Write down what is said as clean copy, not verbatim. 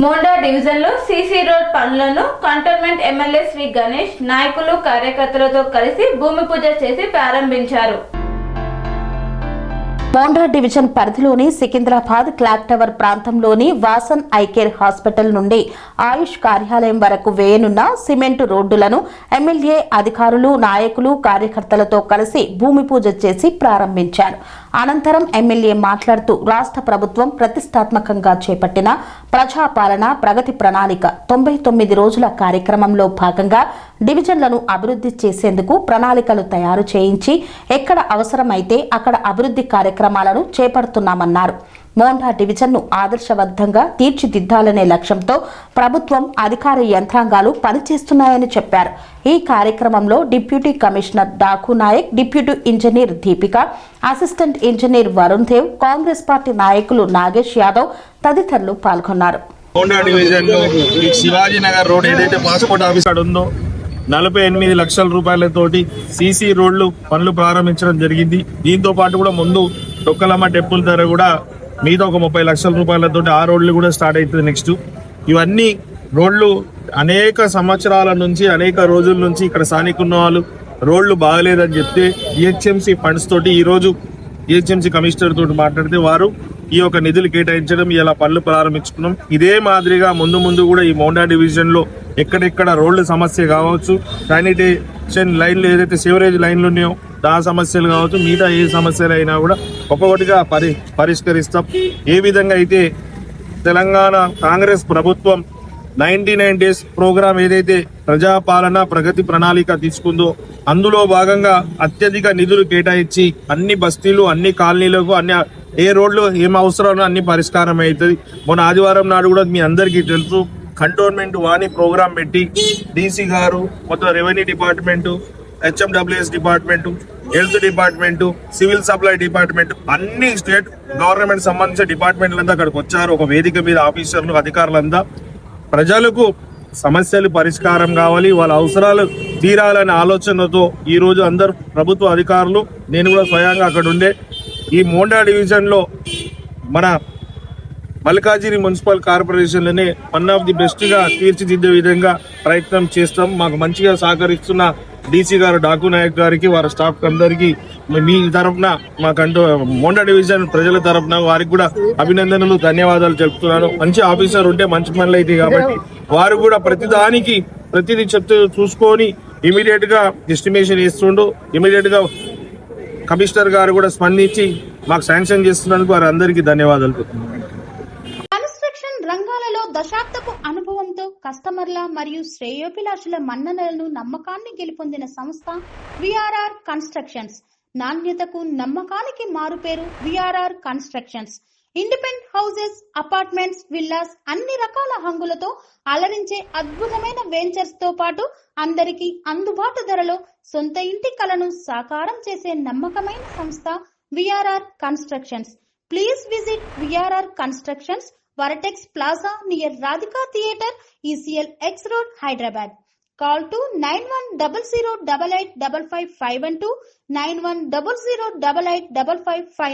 Monda division లో CC road పనులను cantonment MLA Shri Ganesh నాయకులు కార్యకర్తలతో కలిసి భూమి పూజ చేసి ప్రారంభించారు. మోండా డివిజన్ పరిధిలోని సికింద్రాబాద్ క్లాక్ టవర్ ప్రాంతంలోని వాసన్ ఐకేర్ హాస్పిటల్ నుండి ఆయుష్ కార్యాలయం వరకు వేయనున్న సిమెంటు రోడ్డులను ఎమ్మెల్యే అధికారులు నాయకులు కార్యకర్తలతో కలిసి భూమి పూజ చేసి ప్రారంభించారు. అనంతరం ఎమ్మెల్యే మాట్లాడుతూ రాష్ట్ర ప్రభుత్వం ప్రతిష్టాత్మకంగా చేపట్టిన ప్రజాపాలన ప్రగతి ప్రణాళిక 99 రోజుల కార్యక్రమంలో భాగంగా డివిజన్లను అభివృద్ధి చేసేందుకు ప్రణాళికలు తయారు చేయించి ఎక్కడ అవసరమైతే అక్కడ అభివృద్ధి కార్యక్రమాలను చేపడుతున్నామన్నారు. మోండా డివిజన్ను ఆదర్శవంతంగా తీర్చిదిద్దాలనే లక్ష్యంతో ప్రభుత్వం అధికార యంత్రాంగాలు పనిచేస్తున్నాయని చెప్పారు. ఈ కార్యక్రమంలో deputy commissioner Daku Naik, deputy engineer Deepika, assistant engineer Varun Dev, Congress party నాయకులు నాగేష్ యాదవ్ తదితరులు పాల్గొన్నారు. మోండా డివిజన్ లో శివాజీనగర్ రోడ్ ఏదైతే పాస్పోర్ట్ ఆఫీస్ ఉందో 48 లక్షల రూపాయలతోటి సీసీ రోడ్లు పనులు ప్రారంభించడం జరిగింది. దీంతో పాటు కూడా ముందు డొక్కలమ్మ టెంపుల్ ధర కూడా మీద ఒక 30 లక్షల రూపాయలతో ఆ రోడ్లు కూడా స్టార్ట్ అవుతుంది. నెక్స్ట్ ఇవన్నీ రోడ్లు అనేక సంవత్సరాల నుంచి అనేక రోజుల నుంచి ఇక్కడ స్థానికున్న వాళ్ళు రోడ్లు బాగలేదని చెప్తే జిహెచ్ఎంసీ ఫండ్స్ తోటి ఈరోజు జిహెచ్ఎంసీ కమిషనర్ తోటి మాట్లాడితే వారు ఈ యొక్క నిధులు కేటాయించడం ఇలా పనులు ప్రారంభించుకున్నాం. ఇదే మాదిరిగా ముందు కూడా ఈ మోండా డివిజన్ లో ఎక్కడెక్కడ రోడ్ల సమస్య కావచ్చు, శానిటేషన్ లైన్లు ఏదైతే సివరేజ్ లైన్లు ఉన్నాయో ఆ సమస్యలు కావచ్చు, మిగతా ఏ సమస్యలు అయినా కూడా ఒక్కొక్కటిగా పరిష్కరిస్తాం. ఏ విధంగా అయితే తెలంగాణ కాంగ్రెస్ ప్రభుత్వం 99 డేస్ ప్రోగ్రాం ఏదైతే ప్రజాపాలన ప్రగతి ప్రణాళిక తీసుకుందో అందులో భాగంగా అత్యధిక నిధులు కేటాయించి అన్ని బస్తీలు అన్ని కాలనీలకు అన్ని ఏ రోడ్లు ఏం అవసరమో అన్ని పరిష్కారం అవుతుంది. మొన్న ఆదివారం నాడు కూడా మీ అందరికీ తెలుసు కంటోన్మెంట్ వాణి ప్రోగ్రాం పెట్టి డీసీ గారు మొత్తం revenue department, HMWS department, health department, civil supply department అన్ని స్టేట్ గవర్నమెంట్ సంబంధించిన డిపార్ట్మెంట్లంతా అక్కడికి వచ్చారు. ఒక వేదిక మీద ఆఫీసర్లు అధికారులంతా ప్రజలకు సమస్యలు పరిష్కారం కావాలి, వాళ్ళ అవసరాలు తీరాలనే ఆలోచనతో ఈరోజు అందరు ప్రభుత్వ అధికారులు నేను కూడా స్వయంగా అక్కడ ఉండే ఈ మోండా డివిజన్లో మన మల్కాజిగిరి మున్సిపల్ కార్పొరేషన్లోనే వన్ ఆఫ్ ది బెస్ట్గా తీర్చిదిద్దే విధంగా ప్రయత్నం చేస్తాం. మాకు మంచిగా సహకరిస్తున్న డీసీ గారు డాకు నాయక్ గారికి వారి స్టాఫ్ అందరికీ మీ తరఫున మాకంటూ మోండా డివిజన్ ప్రజల తరఫున వారికి కూడా అభినందనలు ధన్యవాదాలు చెప్తున్నాను. మంచి ఆఫీసర్ ఉంటే మంచి పనులు అయితే కాబట్టి వారు కూడా ప్రతిదీ చెప్తూ చూసుకొని ఇమీడియట్ గా ఎస్టిమేషన్ ఇస్తుండు. ఇమీడియట్ గా కమిషనర్ గారు కూడా స్పందించి మాకు శాంక్షన్ చేస్తున్నందుకు వారి అందరికీ ధన్యవాదాలు. రంగాలలో దశాబ్దపు అనుభవంతో కస్టమర్ల మరియు శ్రేయోభిలాషుల మన్ననలను నమ్మకాన్ని గెలుపొందిన సంస్థ విఆర్ఆర్ కన్స్ట్రక్షన్స్. నాణ్యతకు నమ్మకానికి మారుపేరు VRR constructions. Independent houses, apartments, villas అన్ని రకాల హంగులతో అలరించే అద్భుతమైన వెంచర్స్ తో పాటు అందరికీ అందుబాటు ధరలో సొంత ఇంటి కలను సాకారం చేసే నమ్మకమైన సంస్థ VRR constructions. Please visit VRR constructions, Varatex Plaza near Radhika Theatre, ECL X Road, Hyderabad. Call to 910088555512, 9100885555.